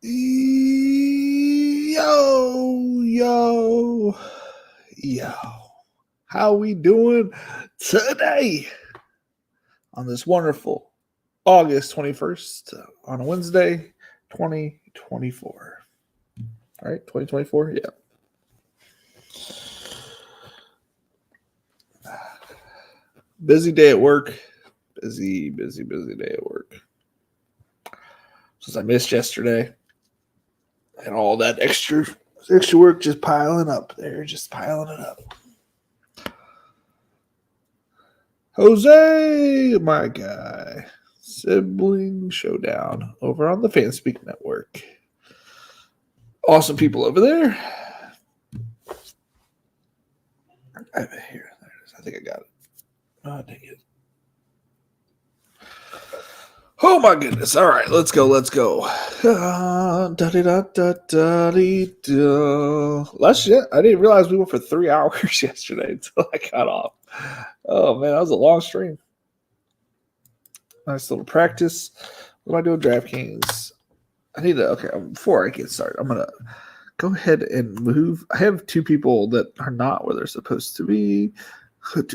Yo. How we doing today on this wonderful August 21st on a Wednesday, 2024? Right? 2024? Yeah. Busy day at work. Busy day at work. Since I missed yesterday. And all that extra work just piling up there, just piling it up. Jose, my guy. Sibling Showdown over on the Fanspeak Network. Awesome people over there. Here, there it is. I think I got it. Oh, dang it. Oh my goodness. All right, let's go. Last shit, I didn't realize we went for 3 hours yesterday until I got off. Oh man, that was a long stream. Nice little practice. What am I doing? DraftKings. I need to, okay, before I get started, I'm going to go ahead and move. I have 2 people that are not where they're supposed to be. Where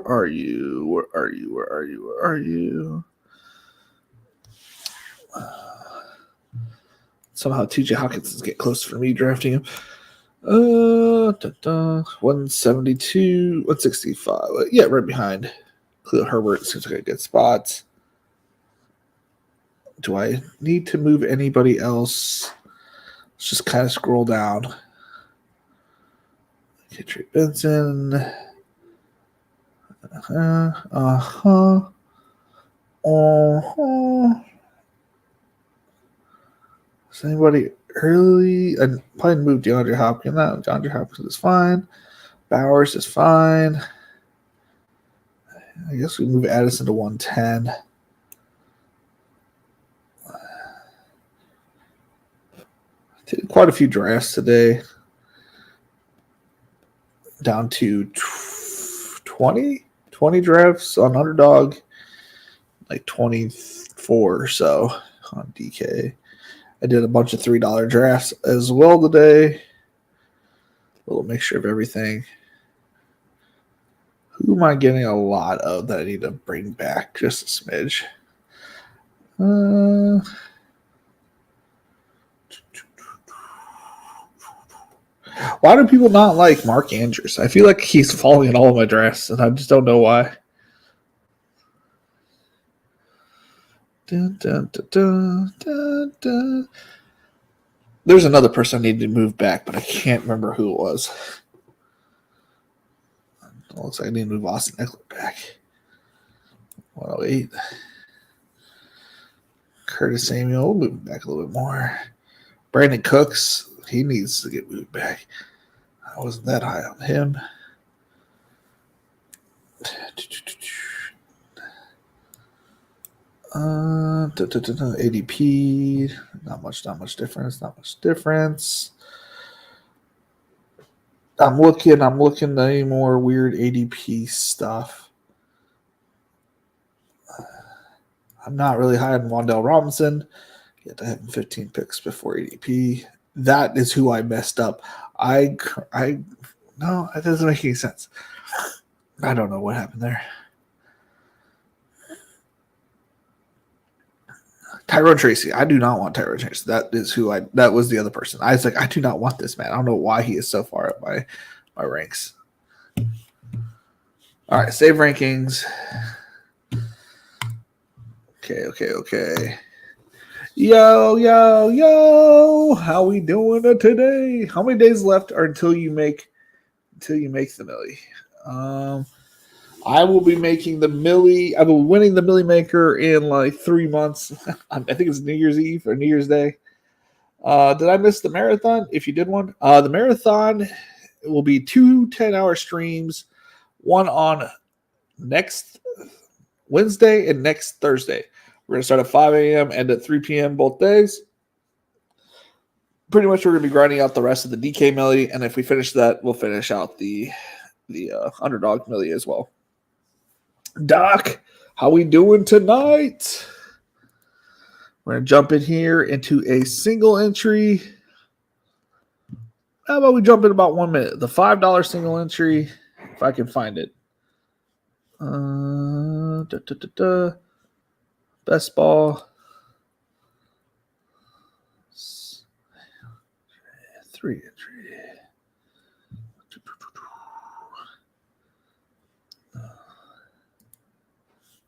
are you? Somehow TJ Hawkins is getting close for me drafting him. 172, 165. Yeah, right behind Khalil Herbert. Seems like a good spot. Do I need to move anybody else? Let's just kind of scroll down. Okay, Trey Benson. Is anybody early? I probably move DeAndre Hopkins. No, DeAndre Hopkins is fine. Bowers is fine. I guess we move Addison to 110. Did quite a few drafts today. Down to 20 drafts on Underdog. Like 24 or so on DK. I did a bunch of $3 drafts as well today. A little mixture of everything. Who am I getting a lot of that I need to bring back just a smidge? Why do people not like Mark Andrews? I feel like he's falling in all of my drafts, and I just don't know why. There's another person I need to move back, but I can't remember who it was. It looks like I need to move Austin Eckler back. 108. Curtis Samuel, we'll move back a little bit more. Brandon Cooks, he needs to get moved back. I wasn't that high on him. ADP, not much difference. I'm looking at any more weird ADP stuff. I'm not really high on Wan'Dale Robinson. Yet I have 15 picks before ADP. That is who I messed up. No, that doesn't make any sense. I don't know what happened there. Tyrone Tracy. I do not want Tyrone Tracy. That was the other person. I was like, I do not want this man. I don't know why he is so far up my ranks. All right, save rankings. Okay. Yo. How we doing today? How many days left are until you make the Millie? I will be making the Millie. I will be winning the Millie Maker in like 3 months. I think it's New Year's Eve or New Year's Day. Did I miss the marathon? If you did one, the marathon will be 2 10-hour streams, one on next Wednesday and next Thursday. We're going to start at 5 a.m. and at 3 p.m. both days. Pretty much we're going to be grinding out the rest of the DK Millie, and if we finish that, we'll finish out the Underdog Millie as well. Doc, how we doing tonight? We're going to jump in here into a single entry. How about we jump in about 1 minute? The $5 single entry, if I can find it. Best ball. 3 entry.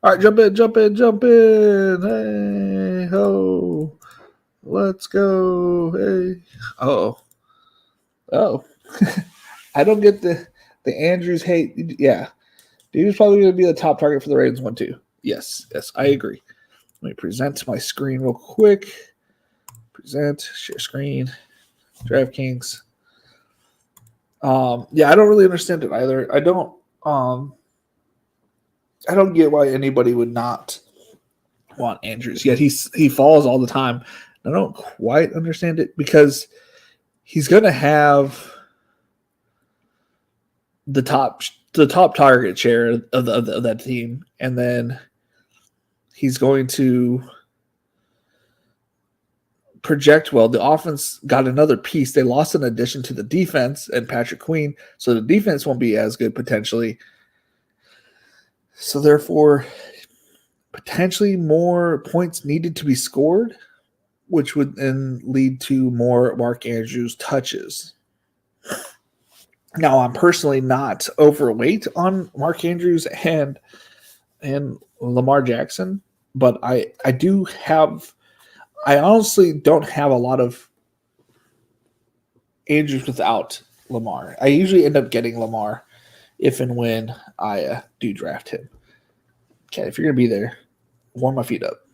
All right, jump in. Hey, ho. Let's go. Hey. Oh. I don't get the Andrews hate. Yeah. Dude's probably going to be the top target for the Ravens one, too. Yes, I agree. Let me present my screen real quick. Present, share screen, DraftKings. Yeah, I don't really understand it either. I don't get why anybody would not want Andrews. Yet he falls all the time. I don't quite understand it because he's going to have the top target share of that team, and then he's going to project well. The offense got another piece. They lost an addition to the defense and Patrick Queen, so the defense won't be as good potentially. So therefore, potentially more points needed to be scored, which would then lead to more Mark Andrews touches. Now, I'm personally not overweight on Mark Andrews and Lamar Jackson, but I honestly don't have a lot of Andrews without Lamar. I usually end up getting Lamar if and when I do draft him. Okay, if you're going to be there, warm my feet up.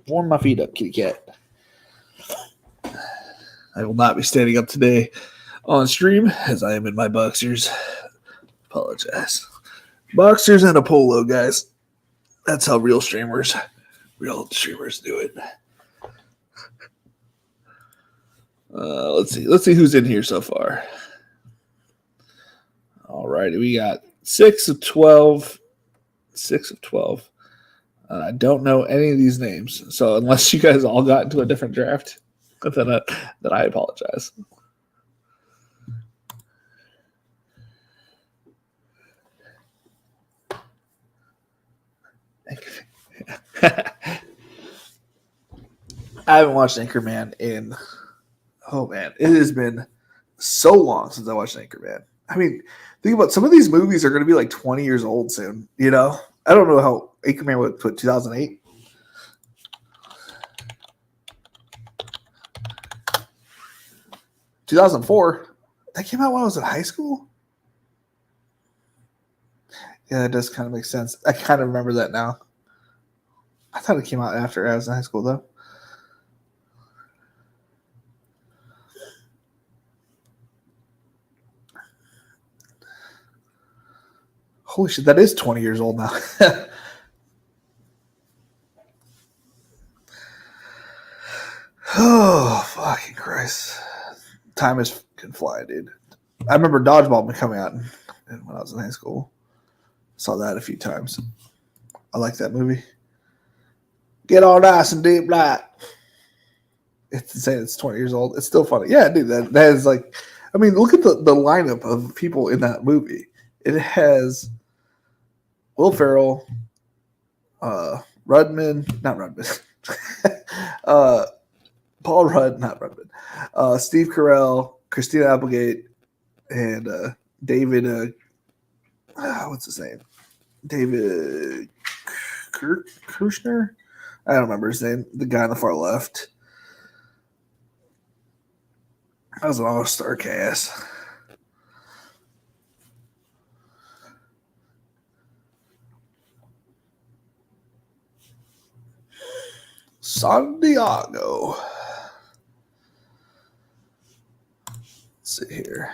Warm my feet up, kitty cat. I will not be standing up today on stream as I am in my boxers. Apologize. Boxers and a polo, guys. That's how real streamers do it. Let's see who's in here so far. All righty, we got 6 of 12. 6 of 12. I don't know any of these names, so unless you guys all got into a different draft, then I apologize. I haven't watched Anchorman in, it has been so long since I watched Anchorman. I mean, think about some of these movies are going to be like 20 years old soon, you know? I don't know how Anchorman would put 2008. $2004. That came out when I was in high school? Yeah, that does kind of make sense. I kind of remember that now. I thought it came out after I was in high school, though. Holy shit, that is 20 years old now. Oh, fucking Christ. Time is can fly, dude. I remember Dodgeball coming out when I was in high school. Saw that a few times. I like that movie. Get all nice and deep light. It's insane. It's 20 years old. It's still funny. Yeah, dude. That is like, I mean, look at the lineup of people in that movie. It has Will Ferrell, not Rudman, Paul Rudd, not Rudman, Steve Carell, Christina Applegate, and David. What's his name? David Kushner. I don't remember his name. The guy on the far left. That was an all-star cast. Santiago. Let's see here.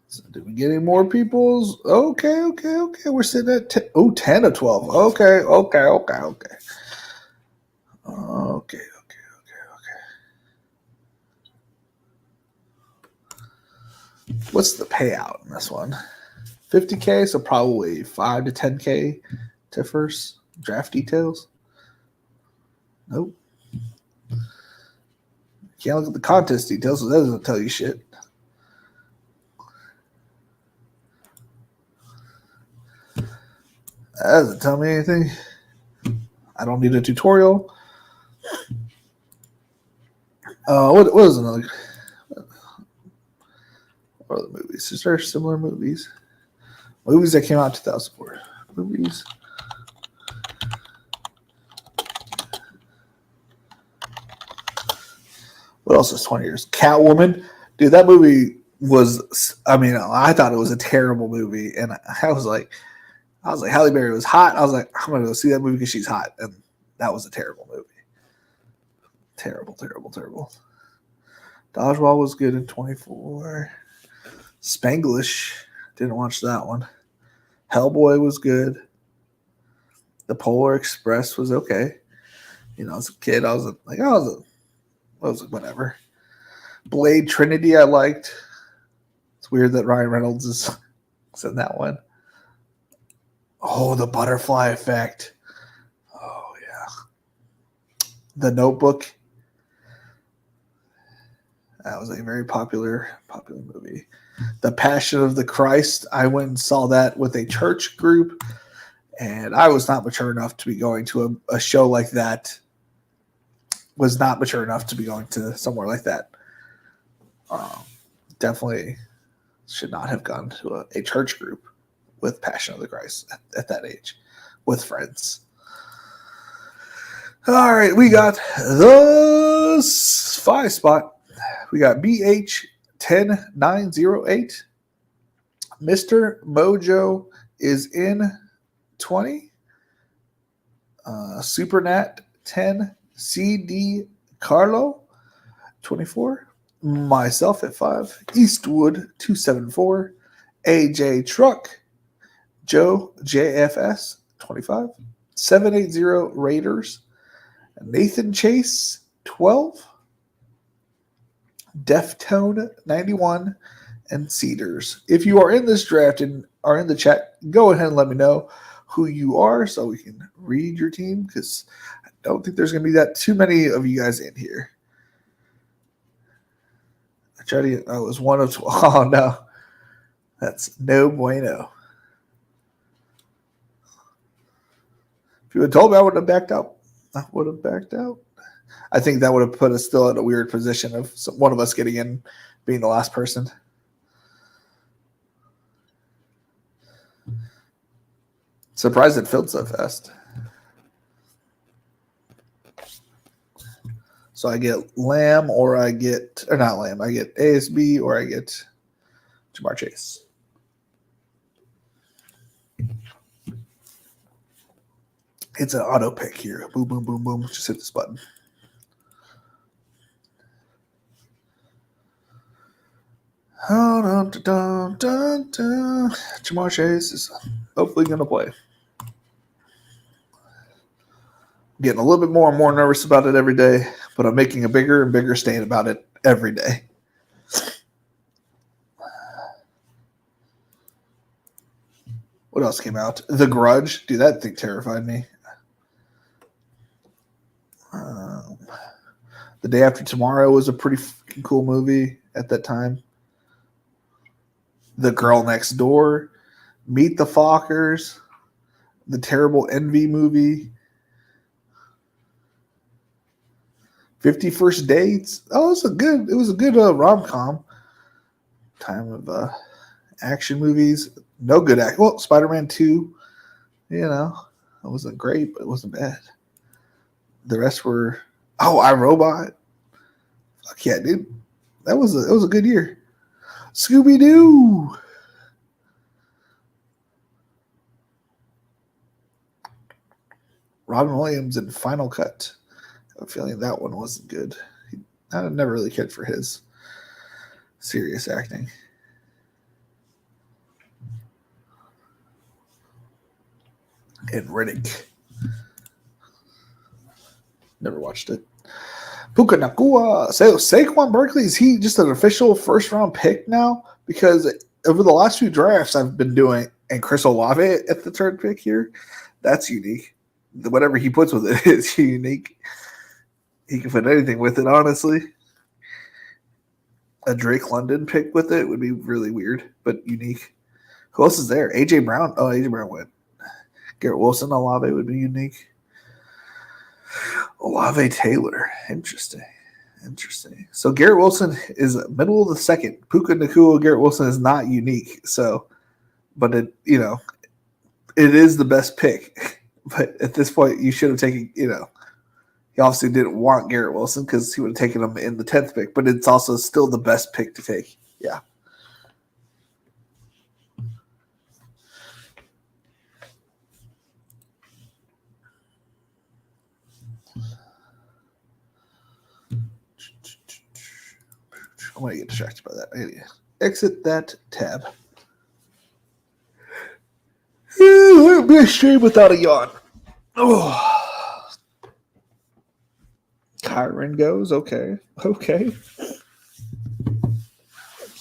So did we get any more people's? Okay. We're sitting at 10 of 12. Okay. What's the payout in this one? $50K, so probably $5 to $10K to first draft details. Nope. Can't look at the contest details, so that doesn't tell you shit. That doesn't tell me anything. I don't need a tutorial. What is another? What are the movies? Is there similar movies? Movies that came out in 2004. Movies. What else is 20 years? Catwoman. Dude, that movie was, I thought it was a terrible movie. And I was like, Halle Berry was hot. I was like, I'm going to go see that movie because she's hot. And that was a terrible movie. Terrible, terrible, terrible. Dodgeball was good in 24. Spanglish. Didn't watch that one. Hellboy was good. The Polar Express was okay. As a kid, I was whatever. Blade Trinity, I liked. It's weird that Ryan Reynolds is in that one. Oh, The Butterfly Effect. Oh, yeah. The Notebook. That was a very popular movie. The Passion of the Christ. I went and saw that with a church group, and I was not mature enough to be going to a show like that. Was not mature enough to be going to somewhere like that. Definitely should not have gone to a church group with Passion of the Christ at that age with friends. All right, we got the 5 spot. We got BH10908. Mr. Mojo is in 20. Supernat 10. CD Carlo 24. Myself at 5. Eastwood 274. AJ Truck. Joe JFS 25. 780 Raiders. Nathan Chase 12. Deftone 91 and Cedars. If you are in this draft and are in the chat, go ahead and let me know who you are so we can read your team, because I don't think there's going to be that too many of you guys in here. I was one of 12. Oh, no. That's no bueno. If you had told me, I would have backed out. I think that would have put us still in a weird position of one of us getting in, being the last person. Surprised it filled so fast. So I get Lamb I get ASB or I get Ja'Marr Chase. It's an auto pick here. Boom, boom, boom, boom. Just hit this button. Ja'Marr Chase is hopefully going to play. Getting a little bit more and more nervous about it every day, but I'm making a bigger and bigger stand about it every day. What else came out? The Grudge. Dude, that thing terrified me. The Day After Tomorrow was a pretty fucking cool movie at that time. The Girl Next Door. Meet the Fockers. The Terrible Envy movie. 50 First Dates. Oh, it was a good rom-com. Time of action movies. No good act. Well, Spider-Man 2, it wasn't great, but it wasn't bad. The rest were iRobot. Fuck yeah, dude. It was a good year. Scooby-Doo. Robin Williams in Final Cut. I have a feeling that one wasn't good. I never really cared for his serious acting. And Riddick. Never watched it. Puka Nakua. So Saquon Barkley, is he just an official first-round pick now? Because over the last few drafts I've been doing, and Chris Olave at the third pick here, that's unique. Whatever he puts with it is unique. He can put anything with it, honestly. A Drake London pick with it would be really weird, but unique. Who else is there? AJ Brown. Oh, AJ Brown went. Garrett Wilson, Olave would be unique. Olave Taylor. Interesting. So Garrett Wilson is middle of the second. Puka Nacua, Garrett Wilson is not unique. So, but it is the best pick. But at this point, you should have taken, he obviously didn't want Garrett Wilson because he would have taken him in the 10th pick, but it's also still the best pick to take. Yeah. I'm going to get distracted by that. I need to exit that tab. It would be a shame without a yawn. Oh. Kyron goes. Okay.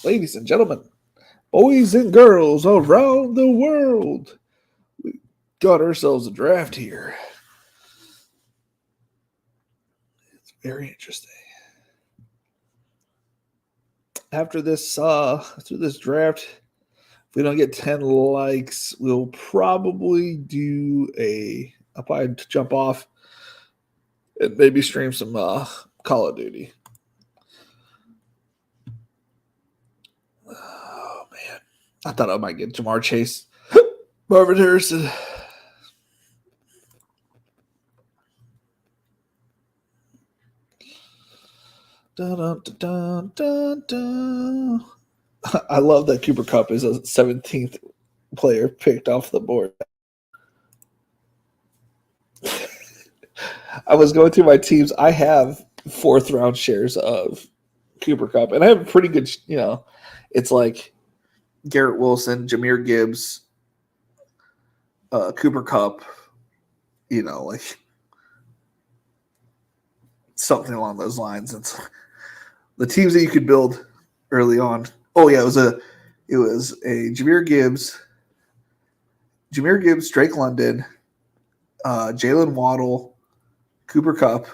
Ladies and gentlemen, boys and girls around the world, we got ourselves a draft here. It's very interesting. After this draft, if we don't get 10 likes, we'll probably I'll probably jump off and maybe stream some Call of Duty. Oh, man. I thought I might get Jamar Chase. Marvin Harrison. Dun, dun, dun, dun, dun. I love that Cooper Kupp is a 17th player picked off the board. I was going through my teams. I have 4th round shares of Cooper Kupp, and I have a pretty good, it's like Garrett Wilson, Jahmyr Gibbs, Cooper Kupp, like something along those lines. It's the teams that you could build early on. Oh yeah, it was a Jahmyr Gibbs, Drake London, Jalen Waddle, Cooper Kupp.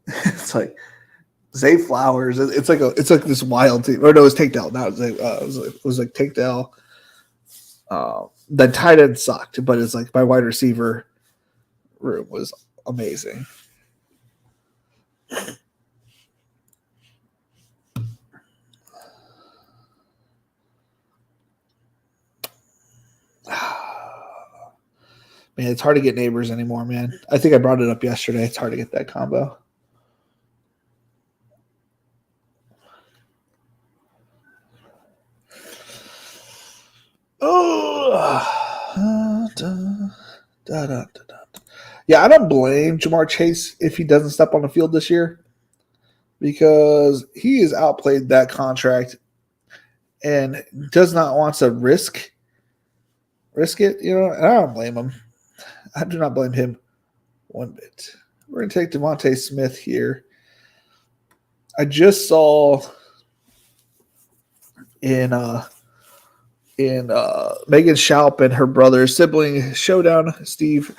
It's like Zay Flowers. It's like this wild team. Or no, it was Tank Dell. No, it was like Tank Dell. The tight end sucked, but it's like my wide receiver room was amazing. Man, it's hard to get neighbors anymore, man. I think I brought it up yesterday. It's hard to get that combo. Yeah, I don't blame Jamar Chase if he doesn't step on the field this year because he has outplayed that contract and does not want to risk it, and I don't blame him. I do not blame him one bit. We're going to take Devontae Smith here. I just saw in Megan Schaub and her brother's sibling showdown, Steve,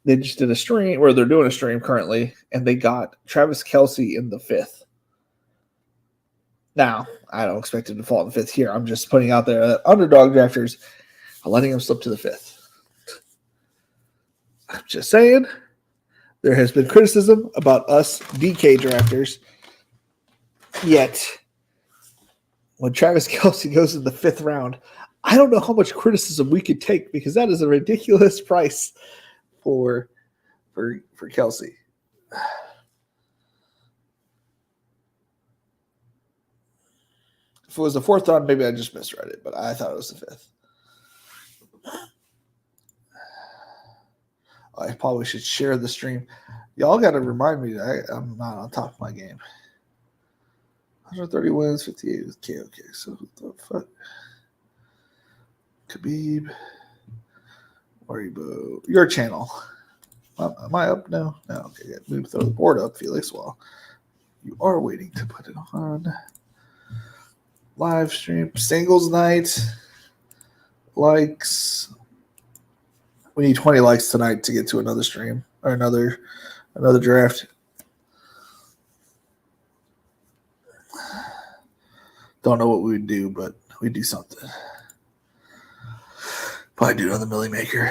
they just did a stream, or they're doing a stream currently, and they got Travis Kelce in the 5th. Now, I don't expect him to fall in the 5th here. I'm just putting out there that underdog drafters are letting him slip to the 5th. I'm just saying, there has been criticism about us DK drafters, yet when Travis Kelce goes in the 5th round, I don't know how much criticism we could take because that is a ridiculous price for Kelce. If it was the 4th round, maybe I just misread it, but I thought it was the 5th. I probably should share the stream. Y'all got to remind me that I'm not on top of my game. 130 wins, 58 with KOK. So what the fuck? Khabib. Maribo. Your channel. Am I up now? No. Okay, yeah. Move throw the board up, Felix, while you are waiting to put it on. Live stream. Singles night. Likes. We need 20 likes tonight to get to another stream or another draft. Don't know what we would do, but we'd do something. Probably do another Millie Maker.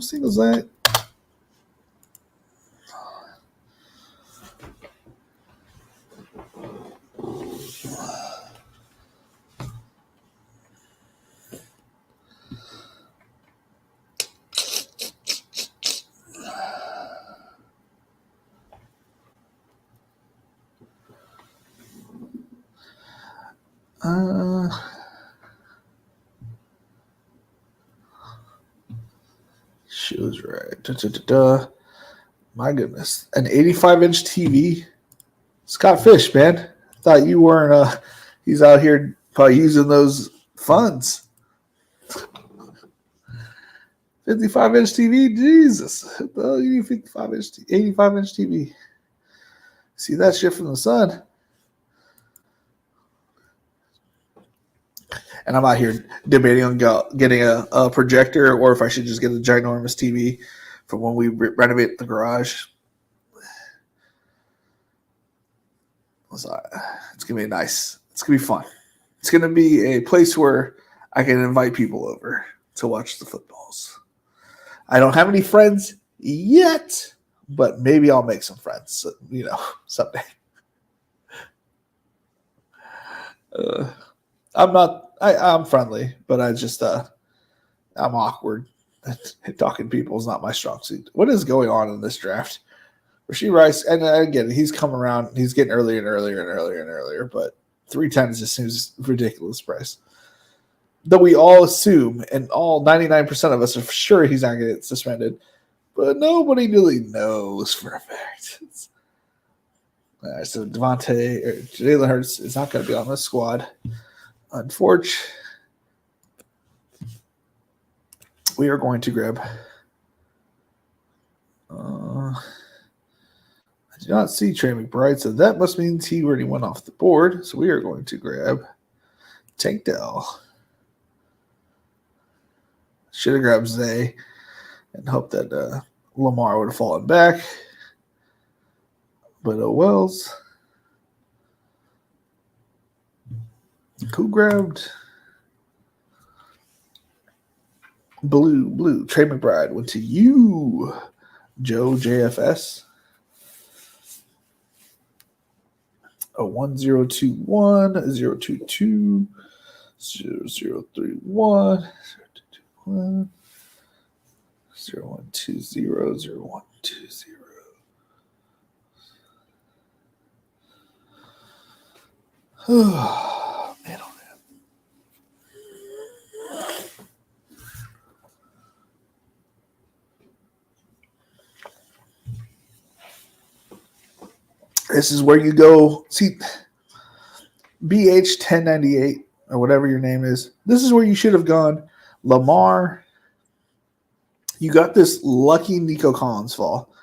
Singles night. She was right. My goodness. An 85-inch TV. Scott Fish, man. Thought you weren't he's out here probably using those funds. 55-inch TV? Jesus. Well, you need 85-inch TV. See that shit from the sun. And I'm out here debating on getting a projector or if I should just get a ginormous TV for when we renovate the garage. It's going to be nice. It's going to be fun. It's going to be a place where I can invite people over to watch the footballs. I don't have any friends yet, but maybe I'll make some friends, someday. I'm friendly, but I'm awkward. Talking to people is not my strong suit. What is going on in this draft? Rashee Rice, and again, he's coming around. He's getting earlier and earlier and earlier and earlier, but 310 just seems a ridiculous price. Though we all assume, and all 99% of us are sure he's not going to get suspended, but nobody really knows for a fact. So Devontae or Jalen Hurts is not going to be on this squad. Unfortunately, we are going to grab. I do not see Trey McBride, so that must mean he already went off the board. So we are going to grab Tank Dell. Should have grabbed Zay and hoped that Lamar would have fallen back. But oh wells. Who grabbed blue? Trey McBride went to you, Joe JFS. A 1021, 022, 0031, 0120, 0120. Oh, man, oh man. This is where you go. See, BH1098 or whatever your name is. This is where you should have gone. Lamar. You got this lucky Nico Collins fall.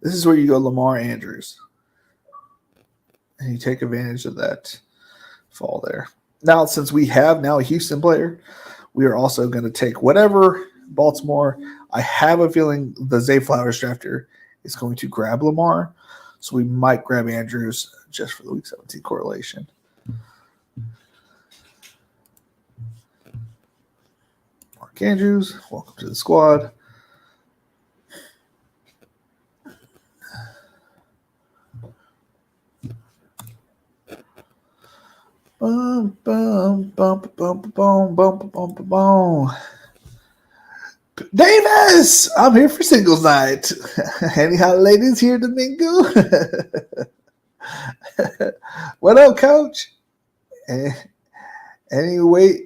This is where you go Lamar Andrews. And you take advantage of that fall there. Now, since we have now a Houston player, we are also going to take whatever Baltimore. I have a feeling the Zay Flowers drafter is going to grab Lamar. So we might grab Andrews just for the Week 17 correlation. Mark Andrews, welcome to the squad. Bum, bum, bum, bum, bum, bum, bum, bum, bum. Davis, I'm here for singles night. Any hot ladies here to mingle? What up, coach? Any way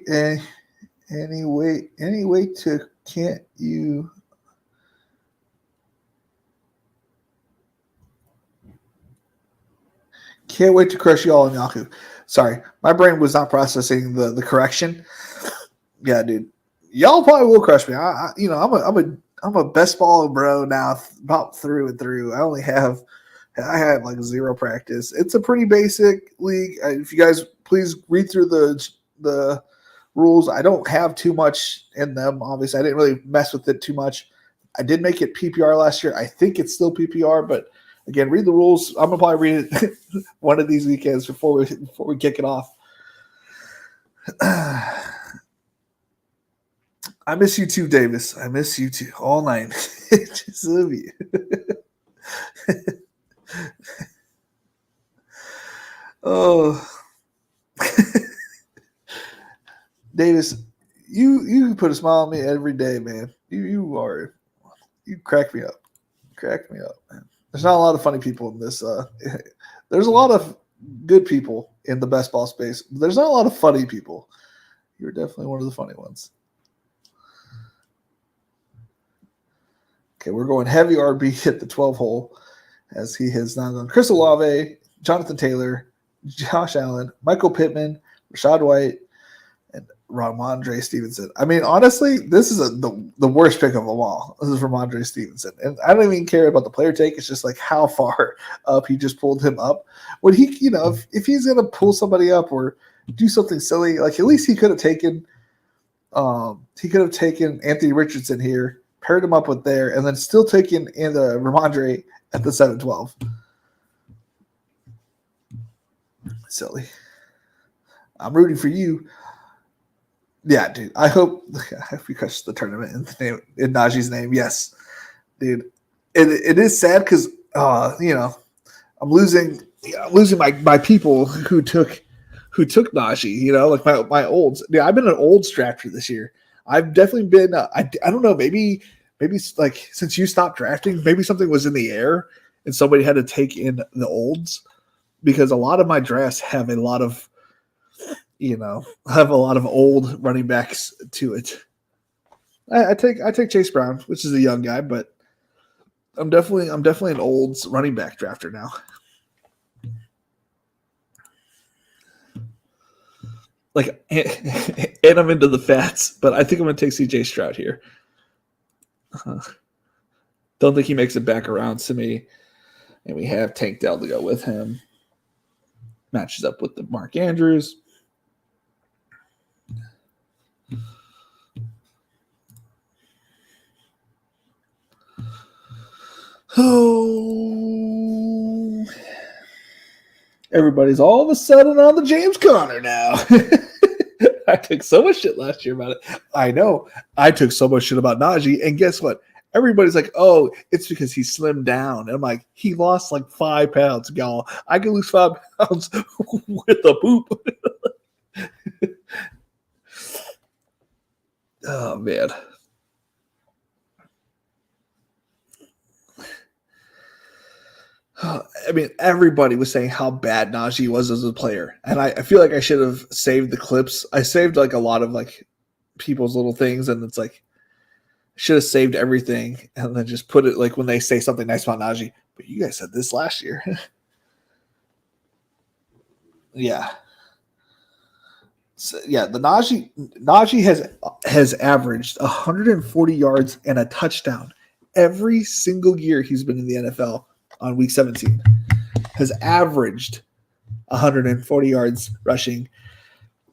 to can't you? Can't wait to crush you all in Yahoo. Sorry, my brain was not processing the correction. Yeah, dude. Y'all probably will crush me. I'm a best ball bro now, about through and through. I only have I had like zero practice. It's a pretty basic league. If you guys please read through the rules. I don't have too much in them. Obviously, I didn't really mess with it too much. I did make it PPR last year. I think it's still PPR, but again, read the rules. I'm gonna probably read it one of these weekends before we kick it off. I miss you too, Davis. I miss you too all night. Just love you. Oh, Davis, you put a smile on me every day, man. You crack me up. Crack me up, man. There's not a lot of funny people in this. There's a lot of good people in the best ball space. But there's not a lot of funny people. You're definitely one of the funny ones. Okay, we're going heavy RB at the 12 hole, as he has now done Chris Olave, Jonathan Taylor, Josh Allen, Michael Pittman, Rashad White, and Ramondre Stevenson. I mean, honestly, this is the worst pick of them all. This is Ramondre Stevenson. And I don't even care about the player take. It's just like how far up he just pulled him up. When he, if he's going to pull somebody up or do something silly, like at least he could have taken Anthony Richardson here, paired him up with there, and then still taken in the Ramondre at the 7-12. Silly. I'm rooting for you. Yeah, dude. I hope we catch the tournament in Najee's name. Yes, dude. It is sad because I'm losing my people who took Najee. Like my olds. Yeah, I've been an olds drafter this year. I've definitely been. I don't know. Maybe like since you stopped drafting, maybe something was in the air and somebody had to take in the olds, because a lot of my drafts have a lot of old running backs to it. I take Chase Brown, which is a young guy, but I'm definitely an olds running back drafter now. Like, and I'm into the fats, but I think I'm going to take CJ Stroud here. Don't think he makes it back around to me. And we have Tank Dell to go with him. Matches up with the Mark Andrews. Oh, everybody's all of a sudden on the James Conner now. I took so much shit last year about it. I know. I took so much shit about Najee, and guess what? Everybody's like, oh, it's because he slimmed down. And I'm like, he lost like 5 pounds, y'all. I can lose 5 pounds with a poop. Oh, man. I mean, everybody was saying how bad Najee was as a player. And I feel like I should have saved the clips. I saved like a lot of like people's little things, and it's like, should have saved everything and then just put it like when they say something nice about Najee. But you guys said this last year. Yeah. So, yeah, the Najee has averaged 140 yards and a touchdown every single year he's been in the NFL. On week 17, has averaged 140 yards rushing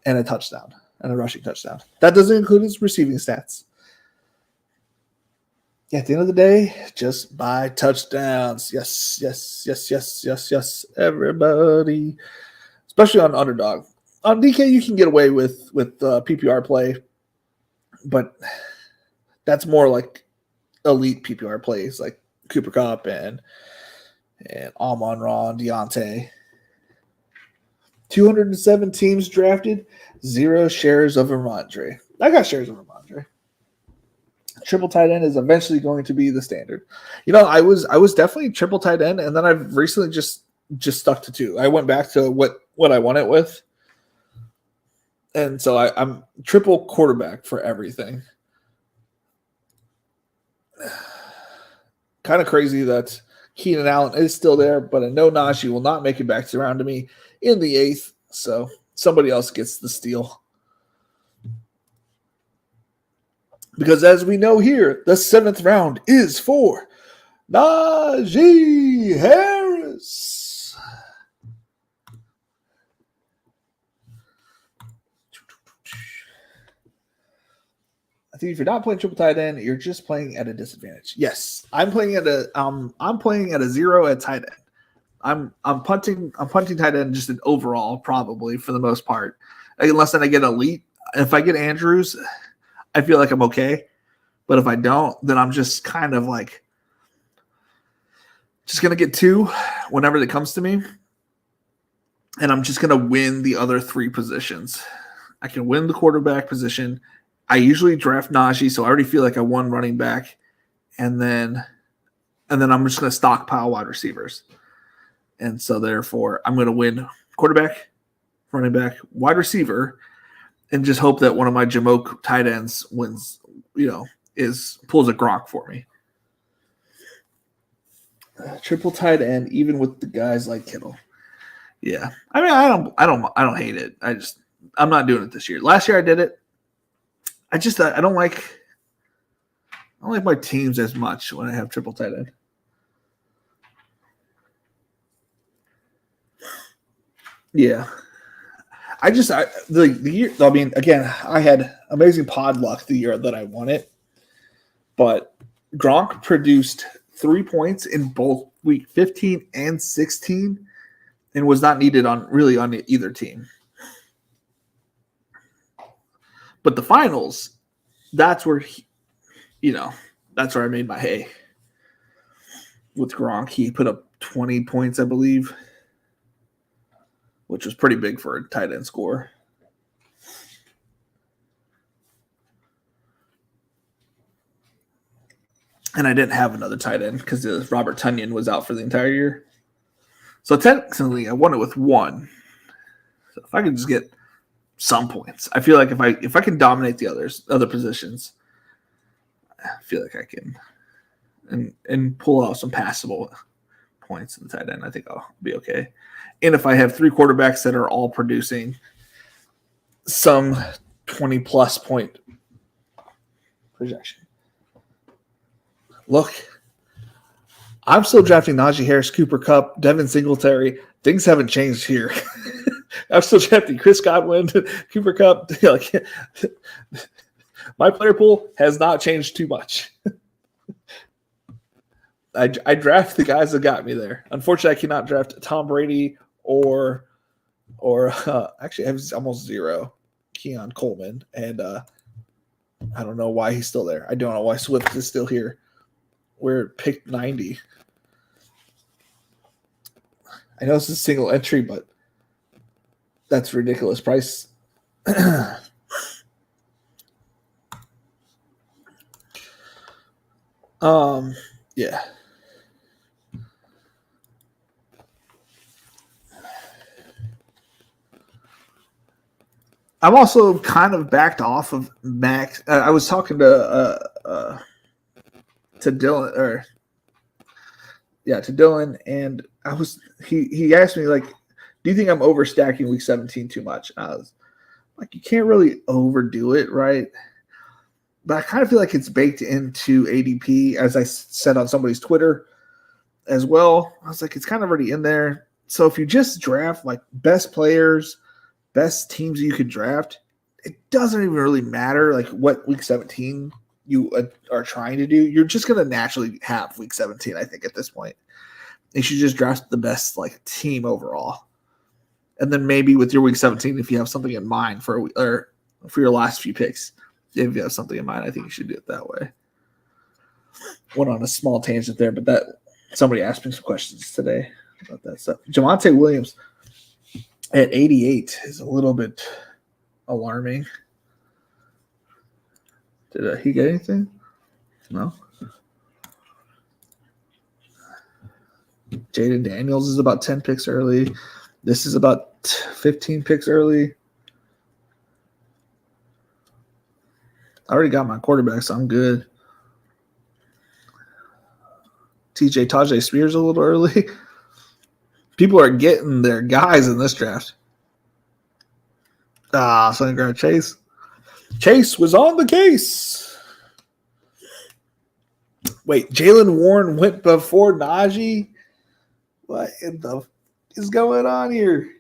and a touchdown, and a rushing touchdown. That doesn't include his receiving stats. At the end of the day, just buy touchdowns. Yes, yes, yes, yes, yes, yes, everybody. Especially on underdog. On DK, you can get away with PPR play, but that's more like elite PPR plays, like Cooper Kupp and Amon-Ra, Deontay. 207 teams drafted, 0 shares of Ramondre. I got shares of Ramondre. Triple tight end is eventually going to be the standard. I was definitely triple tight end, and then I've recently just stuck to 2. I went back to what I won it with. And so I'm triple quarterback for everything. Kind of crazy that Keenan Allen is still there, but I know Najee will not make it back around to me in the 8th, so somebody else gets the steal. Because as we know here, the 7th round is for Najee Harris. is. I think if you're not playing triple tight end, you're just playing at a disadvantage. Yes, I'm playing at a 0 at tight end. I'm punting tight end just an overall probably for the most part, unless then I get elite. If I get Andrews, I feel like I'm okay, but if I don't, then I'm just kind of like just gonna get 2 whenever it comes to me, and I'm just gonna win the other 3 positions. I can win the quarterback position. I usually draft Najee, so I already feel like I won running back, and then I'm just going to stockpile wide receivers, and so therefore I'm going to win quarterback, running back, wide receiver, and just hope that one of my Jamoke tight ends wins. Pulls a Gronk for me. Triple tight end, even with the guys like Kittle. Yeah, I mean I don't hate it. I'm not doing it this year. Last year I did it. I don't like my teams as much when I have triple tight end. Yeah. The year, I mean, again, I had amazing pod luck the year that I won it, but Gronk produced 3 points in both week 15 and 16 and was not needed on either team. But the finals, that's where that's where I made my hay. With Gronk, he put up 20 points, I believe, which was pretty big for a tight end score. And I didn't have another tight end because Robert Tonyan was out for the entire year. So technically, I won it with 1. So if I could just get some points, I feel like if I can dominate the other positions, I feel like I can and pull out some passable points in the tight end. I think I'll be okay. And if I have 3 quarterbacks that are all producing some 20-plus point projection. Look, I'm still drafting Najee Harris, Cooper Kupp, Devin Singletary. Things haven't changed here. I'm still drafting Chris Godwin, Cooper Kupp. My player pool has not changed too much. I draft the guys that got me there. Unfortunately, I cannot draft Tom Brady or actually I have almost 0 Keon Coleman, and I don't know why he's still there. I don't know why Swift is still here. We're picked 90. I know this is single entry, but that's ridiculous price. Yeah. I'm also kind of backed off of Max. I was talking to Dylan, to Dylan, and he asked me, like, do you think I'm overstacking week 17 too much? And I was like, you can't really overdo it, right? But I kind of feel like it's baked into ADP, as I said on somebody's Twitter as well. I was like, it's kind of already in there. So if you just draft like best players, best teams you could draft, it doesn't even really matter like what week 17 you are trying to do. You're just going to naturally have week 17, I think, at this point. You should just draft the best like team overall. And then maybe with your week 17, if you have something in mind for your last few picks, if you have something in mind, I think you should do it that way. Went on a small tangent there, but that somebody asked me some questions today about that stuff. Javonte Williams at 88 is a little bit alarming. Did he get anything? No. Jaden Daniels is about 10 picks early. This is about 15 picks early. I already got my quarterback, so I'm good. Tajay Spears a little early. People are getting their guys in this draft. So I'm going to grab Chase. Chase was on the case. Wait, Jaylen Warren went before Najee? What in the is going on here?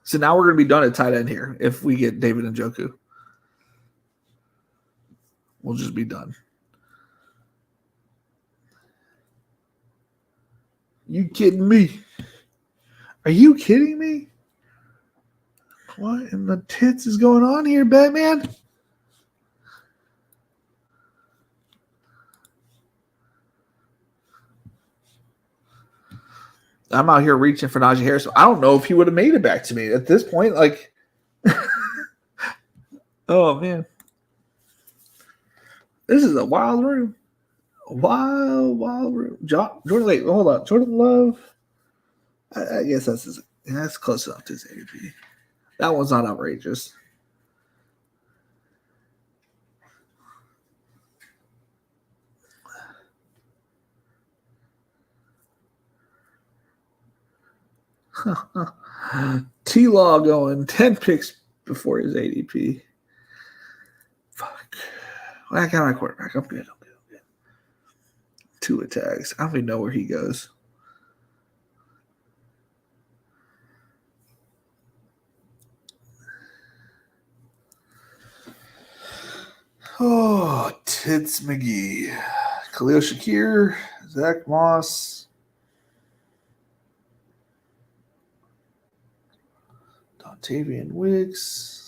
So now we're going to be done at tight end here if we get David Njoku. We'll just be done. You kidding me? Are you kidding me? What in the tits is going on here, Batman? I'm out here reaching for Najee Harris. I don't know if he would have made it back to me at this point. Like, oh man, this is a wild room. A wild room. Jordan, wait, hold on. Jordan Love. I guess that's close enough to his ADP. That one's not outrageous. T-Law going 10 picks before his ADP. Fuck. Well, I got my quarterback. I'm good. 2 attacks. I don't even know where he goes. Oh, Tits McGee. Khalil Shakir, Zach Moss, Dontavian Wicks.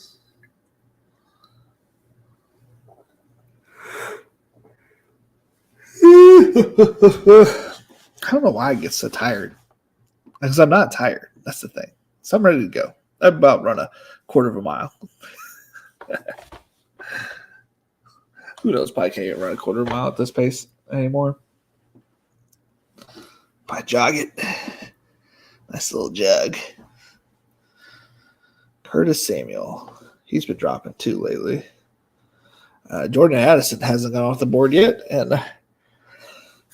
I don't know why I get so tired. Because I'm not tired. That's the thing. So I'm ready to go. I've about run a quarter of a mile. Who knows? Probably can't even run a quarter of a mile at this pace anymore. Probably jog it. Nice little jog. Curtis Samuel. He's been dropping too lately. Jordan Addison hasn't gone off the board yet, and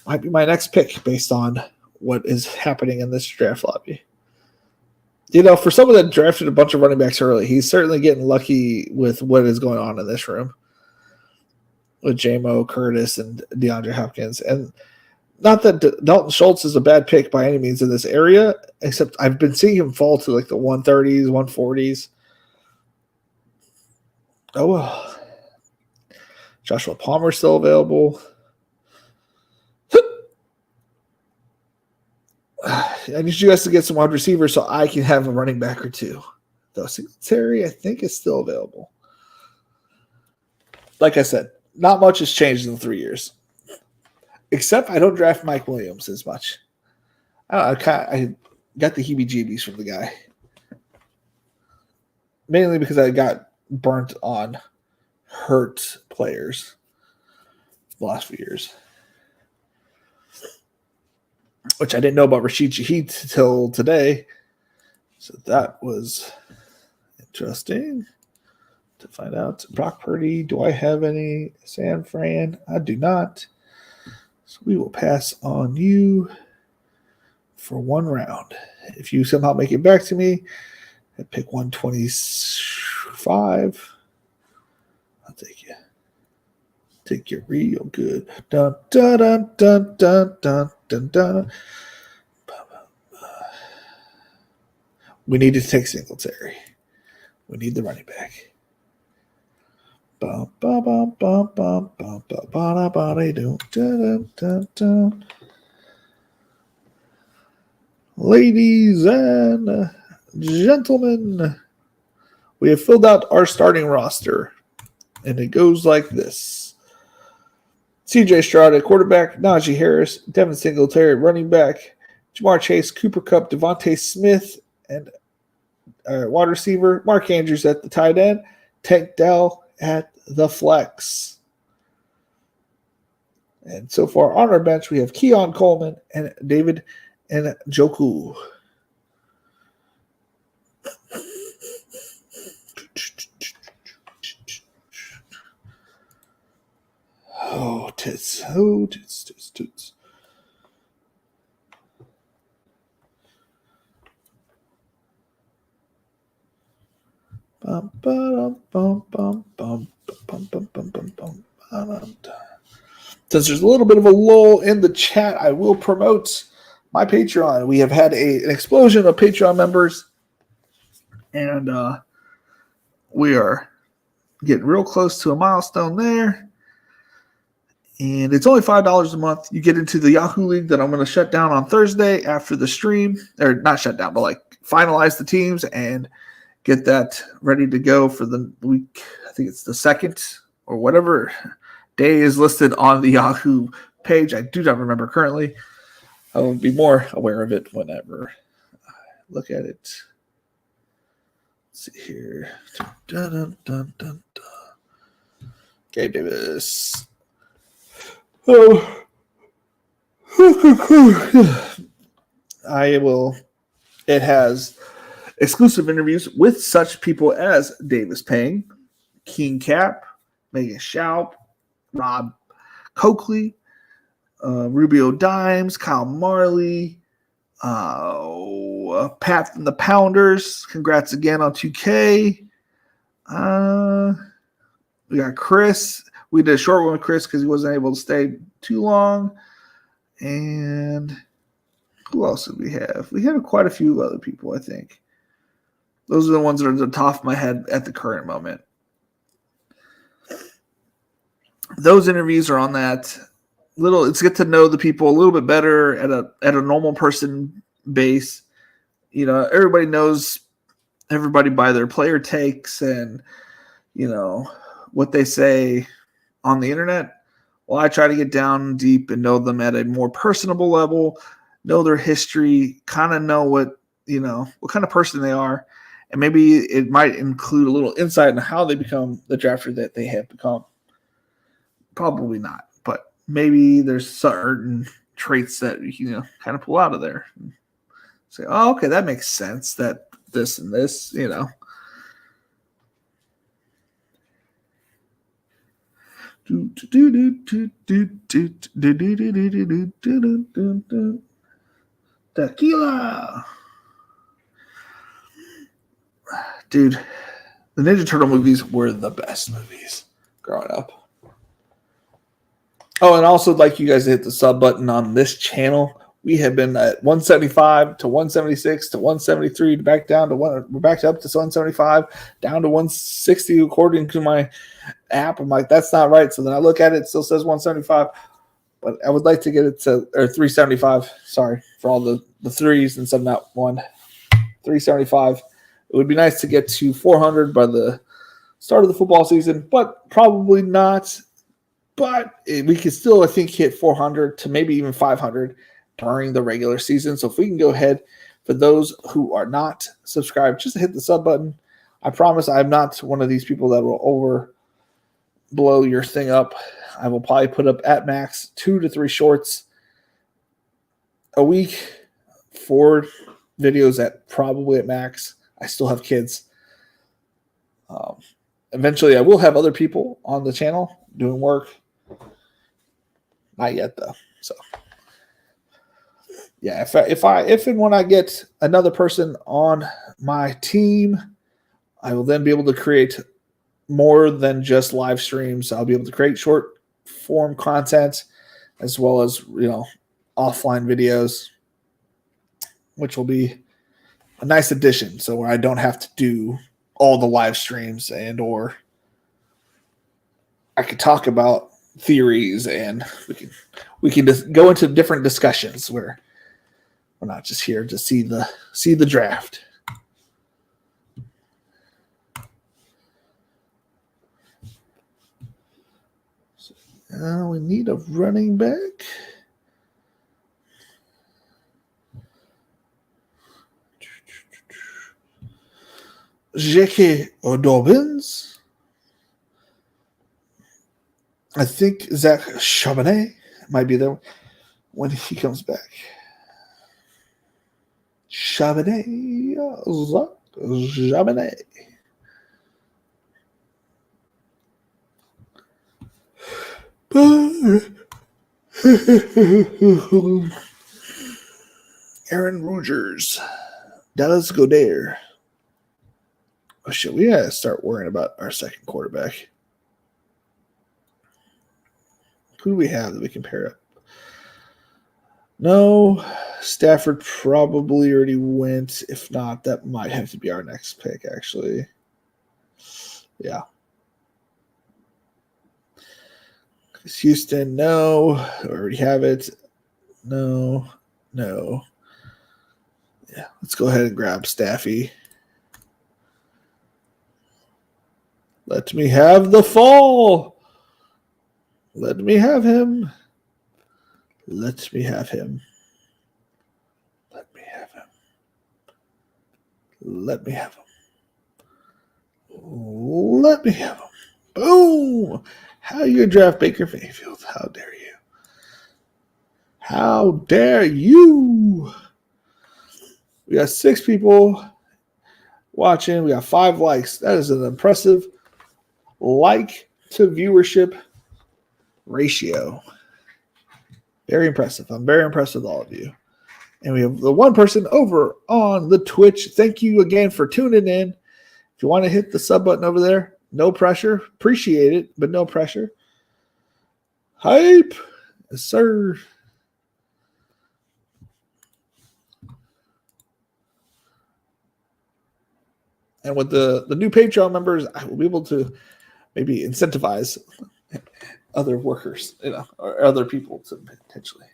might be my next pick based on what is happening in this draft lobby. You know, for someone that drafted a bunch of running backs early, he's certainly getting lucky with what is going on in this room with J-Mo, Curtis, and DeAndre Hopkins. And not that Dalton Schultz is a bad pick by any means in this area, except I've been seeing him fall to like the 130s, 140s. Oh, well. Joshua Palmer still available. I need you guys to get some wide receivers so I can have a running back or two. Though Singletary, I think, is still available. Like I said, not much has changed in 3 years. Except I don't draft Mike Williams as much. I got the heebie-jeebies from the guy. Mainly because I got burnt on hurt players the last few years. Which I didn't know about Rashid Shaheed until today. So that was interesting to find out. Brock Purdy, do I have any? San Fran, I do not. So we will pass on you for one round. If you somehow make it back to me at pick 125, I'll take you. Take you real good. Dun, dun, dun, dun, dun, dun, dun, dun. We need to take Singletary. We need the running back. Ladies and gentlemen, we have filled out our starting roster, and it goes like this. CJ Stroud at quarterback, Najee Harris, Devin Singletary at running back, Jamar Chase, Cooper Kupp, Devontae Smith, and wide receiver, Mark Andrews at the tight end, Tank Dell at the flex. And so far on our bench, we have Keon Coleman and David Njoku. Oh, tits. Oh, tits, tits, tits. Bum, bum, bum, bum, bum, bum, bum, bum, Since there's a little bit of a lull in the chat, I will promote my Patreon. We have had an explosion of Patreon members, and we are getting real close to a milestone there. And it's only $5 a month. You get into the Yahoo League that I'm going to shut down on Thursday after the stream. Or not shut down, but like finalize the teams and get that ready to go for the week. I think it's the 2nd or whatever day is listed on the Yahoo page. I do not remember currently. I will be more aware of it whenever I look at it. Let's see here. Dun, dun, dun, dun, dun. Gabe Davis. Oh. I will. It has exclusive interviews with such people as Davis Payne, King Cap, Megan Schaub, Rob Coakley, Rubio Dimes, Kyle Marley, Pat from the Pounders. Congrats again on 2K. We got Chris. We did a short one with Chris because he wasn't able to stay too long. And who else did we have? We had quite a few other people, I think. Those are the ones that are at the top of my head at the current moment. Those interviews are on that little. It's get to know the people a little bit better at a normal person base. You know, everybody knows everybody by their player takes and, you know, what they say on the internet. Well, I try to get down deep and know them at a more personable level, know their history, kind of know what kind of person they are. And maybe it might include a little insight into how they become the drafter that they have become. Probably not, but maybe there's certain traits that you kind of pull out of there. And say, oh, okay, that makes sense. That this and this, Tequila. Dude, the Ninja Turtle movies were the best movies growing up. Oh, and also like you guys to hit the sub button on this channel. We have been at 175 to 176 to 173 back down to one. We're back up to 175 down to 160 according to my app. I'm like, that's not right. So then I look at it, it still says 175, but I would like to get it to 375. Sorry for all the threes and some not one. 375. It would be nice to get to 400 by the start of the football season, but probably not. But we could still, I think, hit 400 to maybe even 500 during the regular season. So if we can go ahead, for those who are not subscribed, just hit the sub button. I promise I'm not one of these people that will over blow your thing up. I will probably put up at max 2 to 3 shorts a week, 4 videos at probably at max. I still have kids. Eventually, I will have other people on the channel doing work. Not yet, though. So, yeah, if and when I get another person on my team, I will then be able to create more than just live streams. I'll be able to create short form content as well as offline videos, which will be a nice addition. So where I don't have to do all the live streams or I could talk about theories and we can just go into different discussions where we're not just here to see the draft. So now we need a running back. J.K. Dobbins. I think Zach Charbonnet might be there when he comes back. Charbonnet. Aaron Rodgers. Dallas Goddard. Oh, shit. We got to start worrying about our second quarterback. Who do we have that we can pair up? No, Stafford probably already went. If not, that might have to be our next pick, actually. Yeah. Houston, no. I already have it. No. Yeah, let's go ahead and grab Staffy. Let me have the fall. Let me have him. Let me have him. Let me have him. Let me have him. Let me have him. Boom. How you draft Baker Mayfield? How dare you? How dare you? We got 6 people watching. We got 5 likes. That is an impressive like to viewership ratio. Very impressive. I'm very impressed with all of you. And we have the one person over on the Twitch. Thank you again for tuning in. If you want to hit the sub button over there, no pressure. Appreciate it, but no pressure. Hype. Yes, sir. And with the new Patreon members, I will be able to maybe incentivize other workers, or other people to potentially,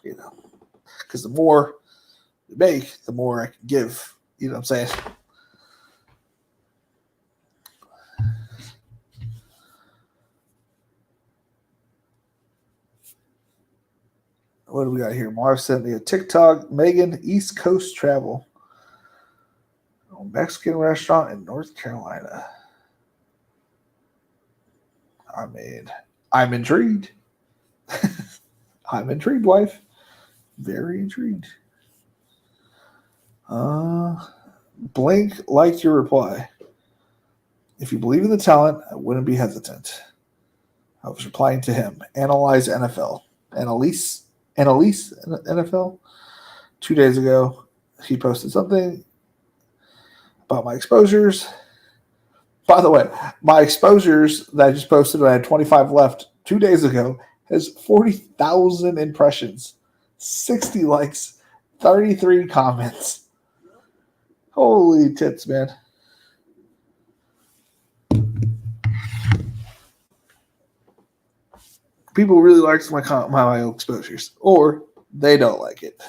because the more you make, the more I can give. You know what I'm saying? What do we got here? Marv sent me a TikTok. Megan, East Coast travel. Mexican restaurant in North Carolina. I mean, I'm intrigued. I'm intrigued, wife. Very intrigued. Blank liked your reply. If you believe in the talent, I wouldn't be hesitant. I was replying to him. Analyze NFL. Annalise NFL. 2 days ago, he posted something about my exposures. By the way, my exposures that I just posted, I had 25 left 2 days ago, has 40,000 impressions, 60 likes, 33 comments. Holy tits, man. People really like my exposures, or they don't like it.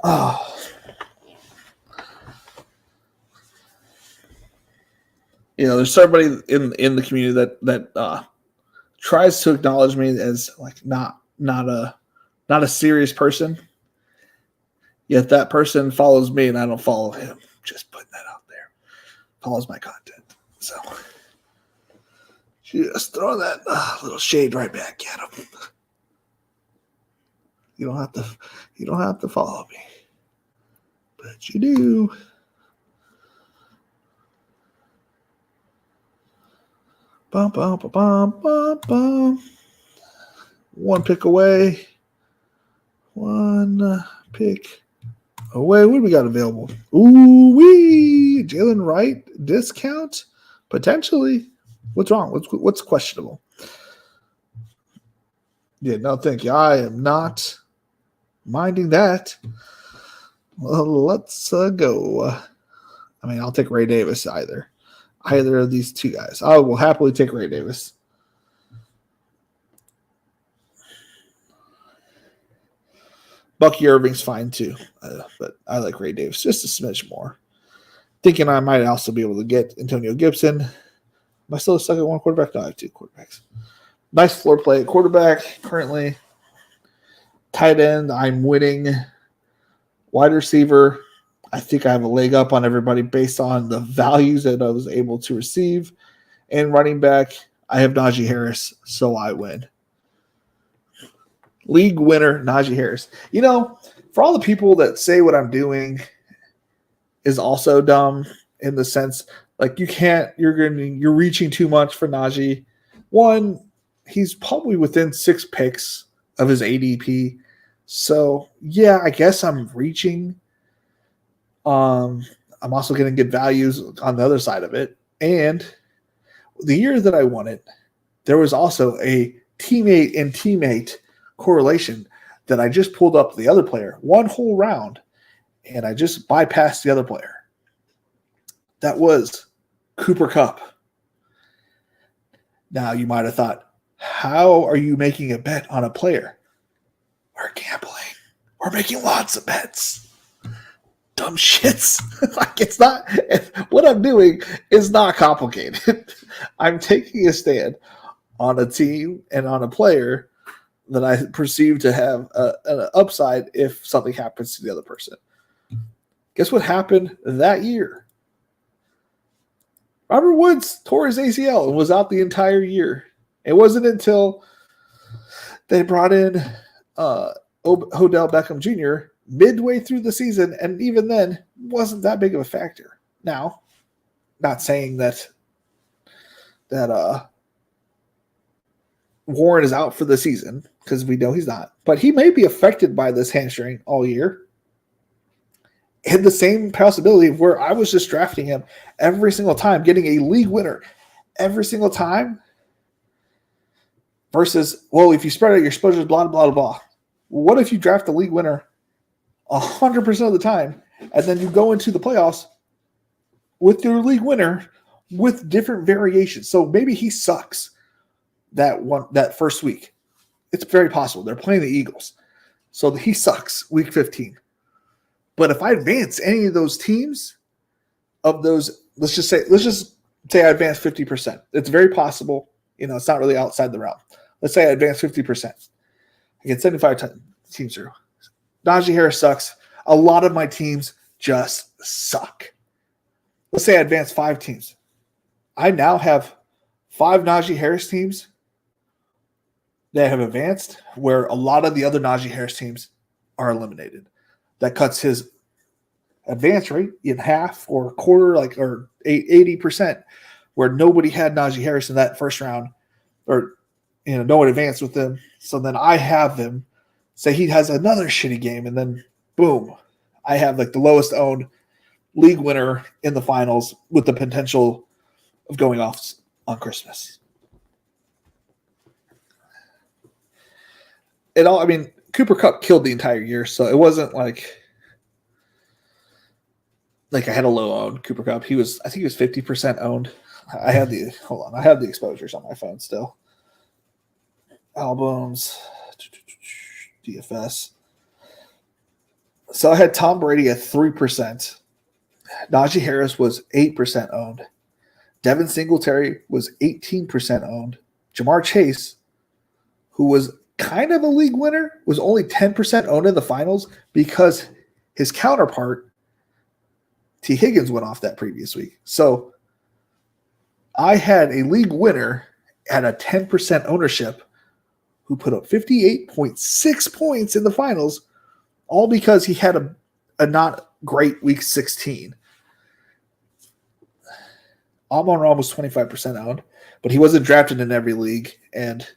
Oh. There's somebody in the community that tries to acknowledge me as like not a serious person. Yet that person follows me and I don't follow him. Just putting that out there. Follows my content. So just throw that little shade right back at him. You don't have to follow me. But you do. Bum, bum, bum, bum, bum, bum. One pick away. One pick away. What do we got available? Ooh-wee. Jalen Wright discount? Potentially. What's wrong? What's questionable? Yeah, no, thank you. I am not minding that. Well, let's go. I mean, I'll take Ray Davis either of these two guys. I will happily take Ray Davis. Bucky Irving's fine too, but I like Ray Davis just a smidge more. Thinking I might also be able to get Antonio Gibson. Am I still stuck at one quarterback? No, I have 2 quarterbacks. Nice floor play at quarterback currently. Tight end, I'm winning. Wide receiver, I think I have a leg up on everybody based on the values that I was able to receive. And running back, I have Najee Harris, so I win. League winner, Najee Harris. For all the people that say what I'm doing is also dumb in the sense, like you're reaching too much for Najee. One, he's probably within 6 picks of his ADP. So, yeah, I guess I'm reaching. I'm also going to get values on the other side of it. And The year that I won it, there was also a teammate and teammate correlation that I just pulled up the other player one whole round, and I just bypassed the other player. That was Cooper Kupp. Now, you might have thought, how are you making a bet on a player? We're gambling. We're making lots of bets. Dumb shits. Like, it's not, what I'm doing is not complicated. I'm taking a stand on a team and on a player that I perceive to have an upside if something happens to the other person. Guess what happened that year? Robert Woods tore his ACL and was out the entire year. It wasn't until they brought in Odell Beckham Jr. midway through the season, and even then wasn't that big of a factor. Now, not saying that Warren is out for the season, because we know he's not, but he may be affected by this hamstring all year. And the same possibility of where I was just drafting him every single time, getting a league winner every single time, versus, well, if you spread out your exposures, blah, blah, blah, blah. What if you draft the league winner 100% of the time, and then you go into the playoffs with your league winner with different variations? So maybe he sucks that first week. It's very possible. They're playing the Eagles, so he sucks week 15. But if I advance any of those teams, of those, let's just say I advance 50%. It's very possible. It's not really outside the realm. Let's say I advance 50%. I get 75 teams through. Najee Harris sucks. A lot of my teams just suck. Let's say I advance 5 teams. I now have 5 Najee Harris teams that have advanced, where a lot of the other Najee Harris teams are eliminated. That cuts his advance rate in half or a quarter, or 80%, where nobody had Najee Harris in that first round, or no one advanced with them. So then I have them. Say he has another shitty game, and then boom, I have the lowest owned league winner in the finals with the potential of going off on Christmas. Cooper Kupp killed the entire year, so it wasn't like I had a low owned Cooper Kupp. I think he was 50% owned. I have the exposures on my phone still. Albums, DFS. So I had Tom Brady at 3%. Najee Harris was 8% owned. Devin Singletary was 18% owned. Jamar Chase, who was kind of a league winner, was only 10% owned in the finals because his counterpart, T. Higgins, went off that previous week. So I had a league winner at a 10% ownership who put up 58.6 points in the finals, all because he had a not great week 16. Amon-Ra was 25% owned, but he wasn't drafted in every league. And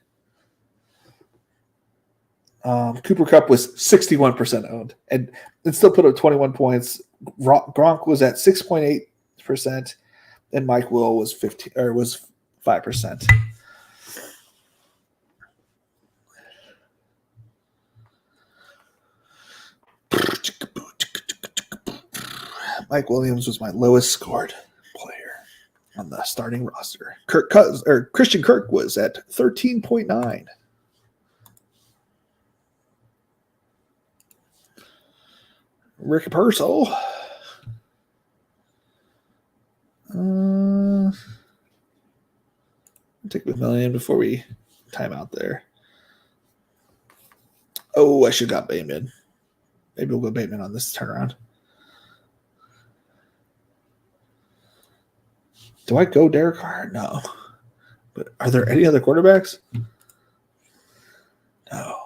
Cooper Kupp was 61% owned and still put up 21 points. Gronk was at 6.8%, and Mike Will was 5%. Mike Williams was my lowest scored player on the starting roster. Christian Kirk was at 13.9. Rick Purcell. Take a million before we time out there. Oh, I should have got Bateman. Maybe we'll go Bateman on this turnaround. Do I go Derek Carr? No. But are there any other quarterbacks? No.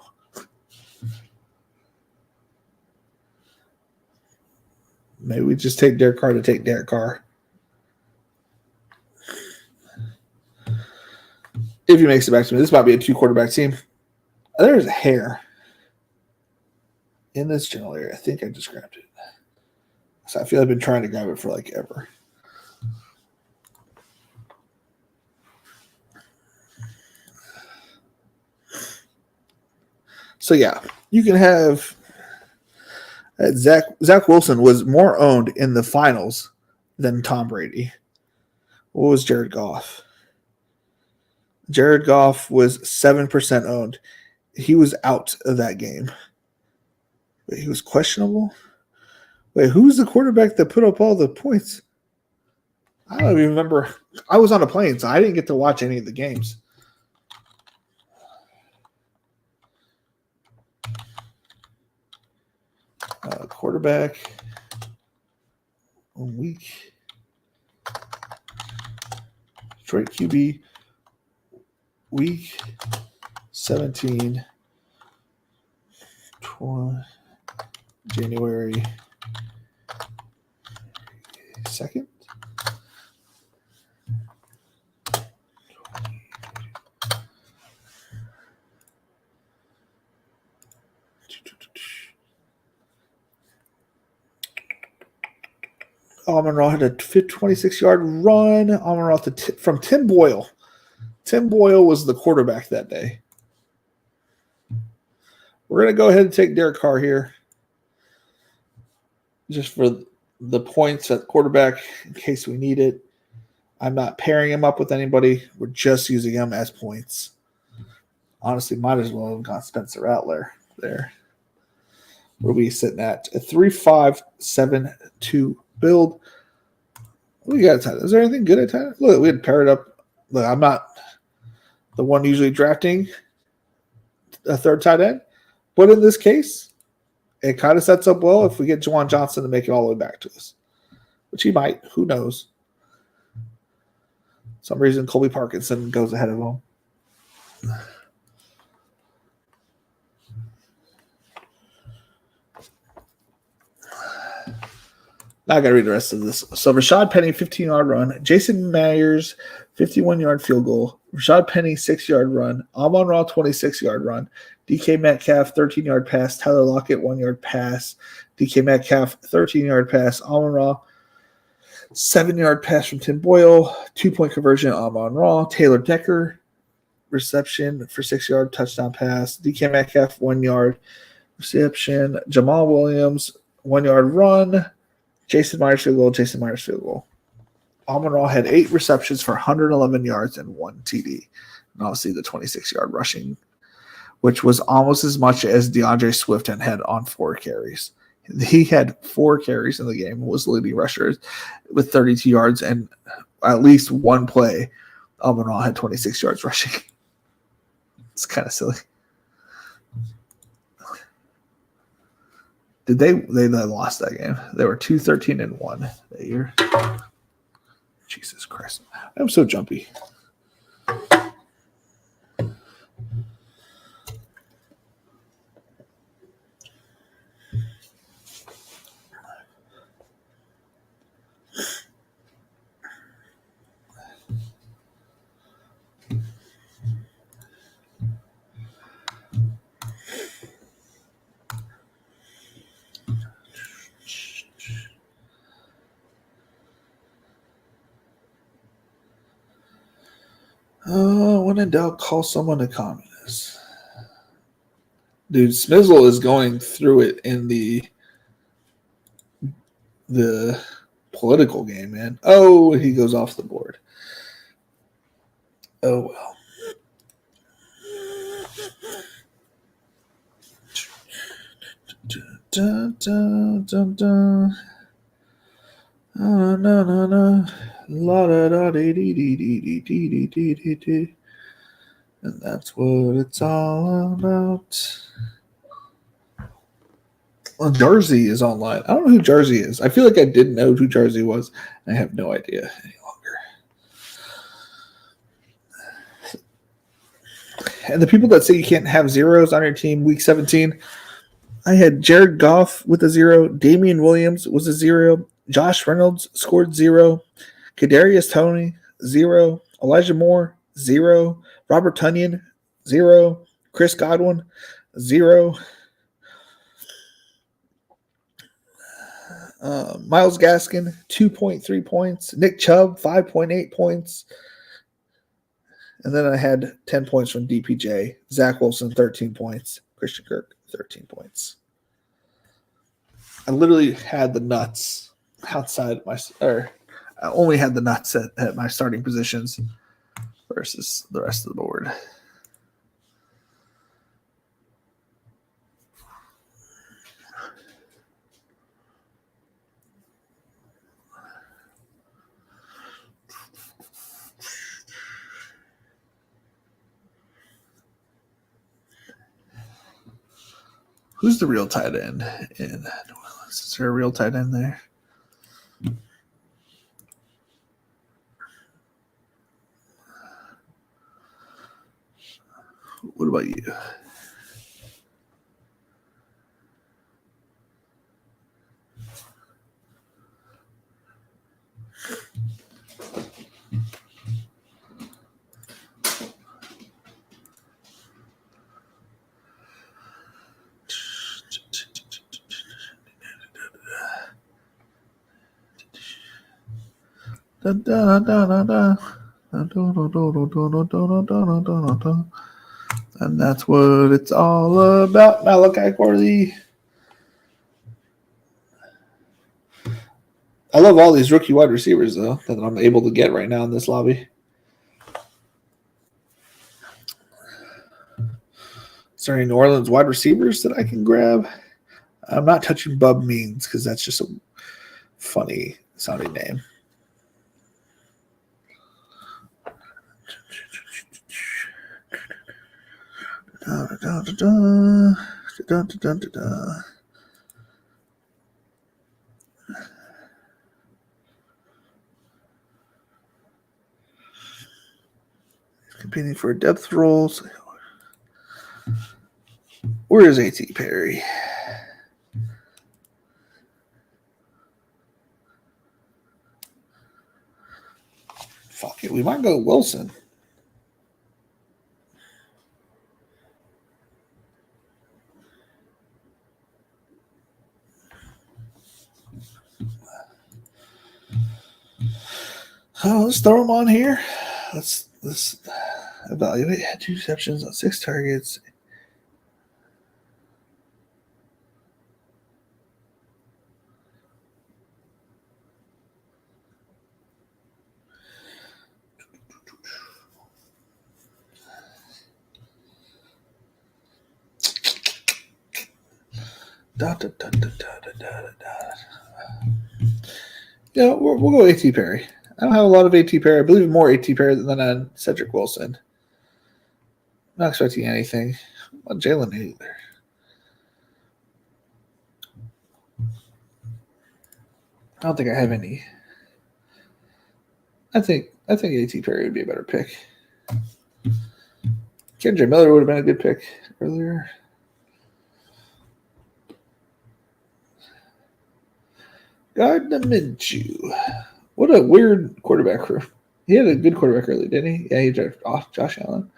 Maybe we just take Derek Carr to take Derek Carr. If he makes it back to me, this might be a 2-quarterback team. There's a hair in this general area. I think I just grabbed it. So I feel I've been trying to grab it for ever. So yeah, you can have Zach Wilson was more owned in the finals than Tom Brady. What was Jared Goff? Jared Goff was 7% owned. He was out of that game. Wait, he was questionable? Wait, who's the quarterback that put up all the points? I don't even remember. I was on a plane, so I didn't get to watch any of the games. Quarterback week. Detroit QB week 17, 20, January 2nd. Amon-Ra had a 26-yard run. Amon-Ra from Tim Boyle. Tim Boyle was the quarterback that day. We're going to go ahead and take Derek Carr here. Just for the points at quarterback in case we need it. I'm not pairing him up with anybody. We're just using him as points. Honestly, might as well have gone Spencer Rattler there. What are we sitting at? A 3-5-7-2 build. What do you got at tight end? Is there anything good at tight end? Look, we had paired up. Look, I'm not the one usually drafting a third tight end. But in this case, it kind of sets up well if we get Juwan Johnson to make it all the way back to us. Which he might. Who knows? Some reason Colby Parkinson goes ahead of him. Now I got to read the rest of this. So Rashad Penny, 15-yard run. Jason Myers, 51-yard field goal. Rashad Penny, 6-yard run. Amon-Ra, 26-yard run. DK Metcalf, 13-yard pass. Tyler Lockett, 1-yard pass. DK Metcalf, 13-yard pass. Amon-Ra, 7-yard pass from Tim Boyle. 2-point conversion, Amon-Ra. Taylor Decker, reception for 6-yard touchdown pass. DK Metcalf, 1-yard reception. Jamal Williams, 1-yard run. Jason Myers field goal, Jason Myers field goal. Amon-Ra had 8 receptions for 111 yards and 1 TD. And obviously the 26-yard rushing, which was almost as much as DeAndre Swift had on 4 carries. He had 4 carries in the game, was leading rusher with 32 yards, and at least one play, Amon-Ra had 26 yards rushing. It's kind of silly. They lost that game. They were 2-13-1 that year. Jesus Christ. I'm so jumpy. When in doubt, call someone a communist. Dude, Smizzle is going through it in the political game, man. Oh, he goes off the board. Oh, well. Dun, dun, dun, dun. Oh, no. La da da dee dee dee dee dee dee dee dee dee. And that's what it's all about. Well, Jersey is online. I don't know who Jersey is. I feel like I didn't know who Jersey was. I have no idea any longer. And the people that say you can't have zeros on your team, week 17, I had Jared Goff with a 0. Damian Williams was a 0. Josh Reynolds scored 0. Kadarius Toney, 0. Elijah Moore, 0. Robert Tonyan, 0. Chris Godwin, 0. Myles Gaskin, 2.3 points. Nick Chubb, 5.8 points. And then I had 10 points from DPJ. Zach Wilson, 13 points. Christian Kirk, 13 points. I literally had the nuts outside my, or I only had the nuts at my starting positions versus the rest of the board. Who's the real tight end in New Orleans? Is there a real tight end there? What about you? And that's what it's all about. Malachi Corley. I love all these rookie wide receivers, though, that I'm able to get right now in this lobby. Is there any New Orleans wide receivers that I can grab? I'm not touching Bub Means because that's just a funny sounding name. Competing for depth roles. Where is A.T. Perry? Fuck it. We might go Wilson. Oh, let's throw him on here. Let's evaluate. 2 receptions on 6 targets. Yeah, we'll go A.T. Perry. I don't have a lot of A.T. Perry. I believe more A.T. Perry than on Cedric Wilson. I'm not expecting anything. Not Jalen either. I don't think I have any. I think A.T. Perry would be a better pick. Kendra Miller would have been a good pick earlier. Gardner Minshew. What a weird quarterback room. He had a good quarterback early, didn't he? Yeah, he drafted off Josh Allen.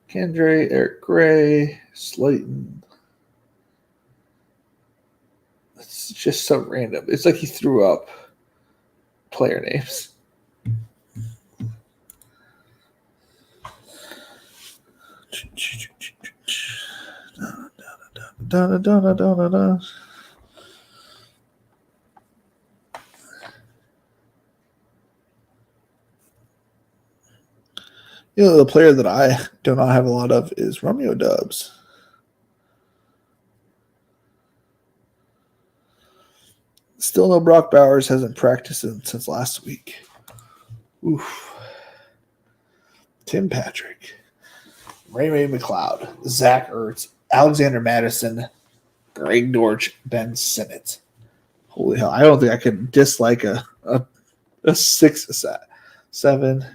Kendra, Eric Gray, Slayton. It's just so random. It's like he threw up player names. You know, the player that I do not have a lot of is Romeo Doubs. Still no Brock Bowers. Hasn't practiced since last week. Oof. Tim Patrick. Ray McLeod. Zach Ertz. Alexander Madison. Greg Dortch. Ben Simmons. Holy hell. I don't think I can dislike a 6, 7.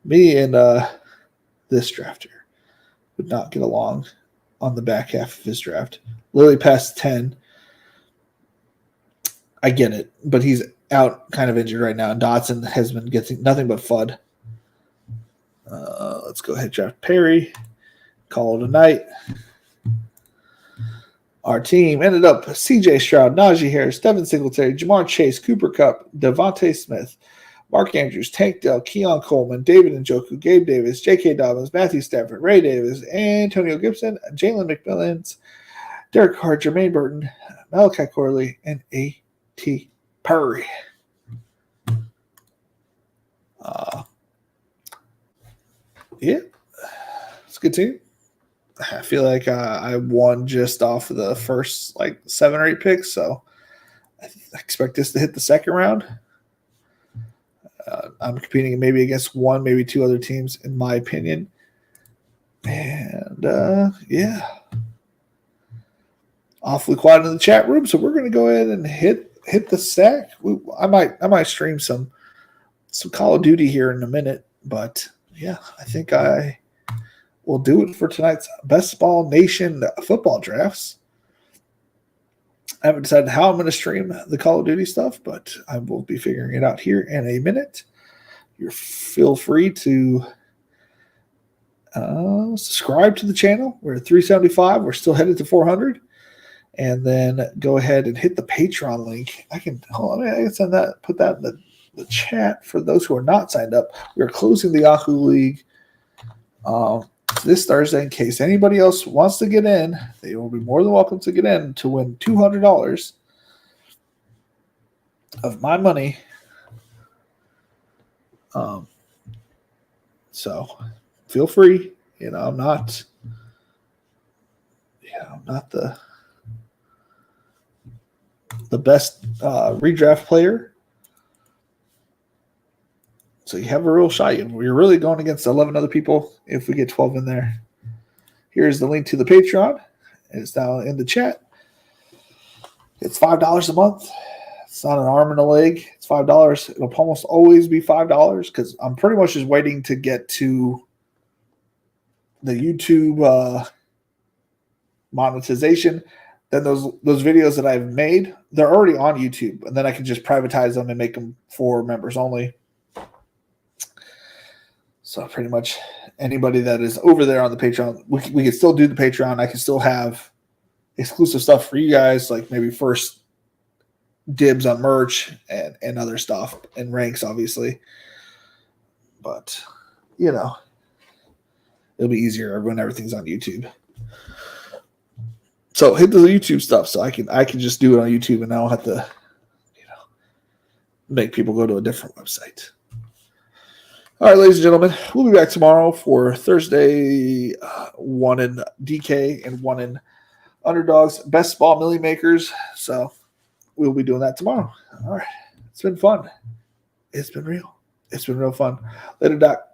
Me and this drafter would not get along on the back half of his draft. Literally past 10. I get it, but he's out kind of injured right now, and Dotson has been getting nothing but FUD. Let's go ahead and draft Perry. Call it a night. Our team ended up C.J. Stroud, Najee Harris, Devin Singletary, Jamar Chase, Cooper Kupp, Devontae Smith, Mark Andrews, Tank Dell, Keon Coleman, David Njoku, Gabe Davis, J.K. Dobbins, Matthew Stafford, Ray Davis, Antonio Gibson, Jalen McMillans, Derek Carr, Jermaine Burton, Malachi Corley, and A.T. Perry. Yeah, it's a good team. I feel like I won just off of the first 7 or 8 picks, so I expect this to hit the second round. I'm competing maybe against 1, maybe 2 other teams, in my opinion. And yeah, awfully quiet in the chat room, so we're going to go ahead and hit the stack. I might stream some Call of Duty here in a minute, but yeah, I think I will do it for tonight's Best Ball Nation football drafts. I haven't decided how I'm going to stream the Call of Duty stuff, but I will be figuring it out here in a minute. Feel free to subscribe to the channel. We're at 375. We're still headed to 400. And then go ahead and hit the Patreon link. I can send that, put that in the chat for those who are not signed up. We're closing the Yahoo League this Thursday. In case anybody else wants to get in, they will be more than welcome to get in to win $200 of my money. So feel free. I'm not the best redraft player. So you have a real shot. You're really going against 11 other people if we get 12 in there. Here's the link to the Patreon. It's down in the chat. It's $5 a month. It's not an arm and a leg. It's $5. It'll almost always be $5 because I'm pretty much just waiting to get to the YouTube monetization. Then those videos that I've made, they're already on YouTube, and then I can just privatize them and make them for members only. So pretty much anybody that is over there on the Patreon, we can still do the Patreon. I can still have exclusive stuff for you guys, like maybe first dibs on merch and other stuff and ranks, obviously. But, it'll be easier when everything's on YouTube. So hit the YouTube stuff so I can just do it on YouTube and I don't have to, make people go to a different website. All right, ladies and gentlemen, we'll be back tomorrow for Thursday, 1 in DK and 1 in Underdogs Best Ball Millie Makers. So we'll be doing that tomorrow. All right. It's been fun. It's been real. It's been real fun. Later, Doc.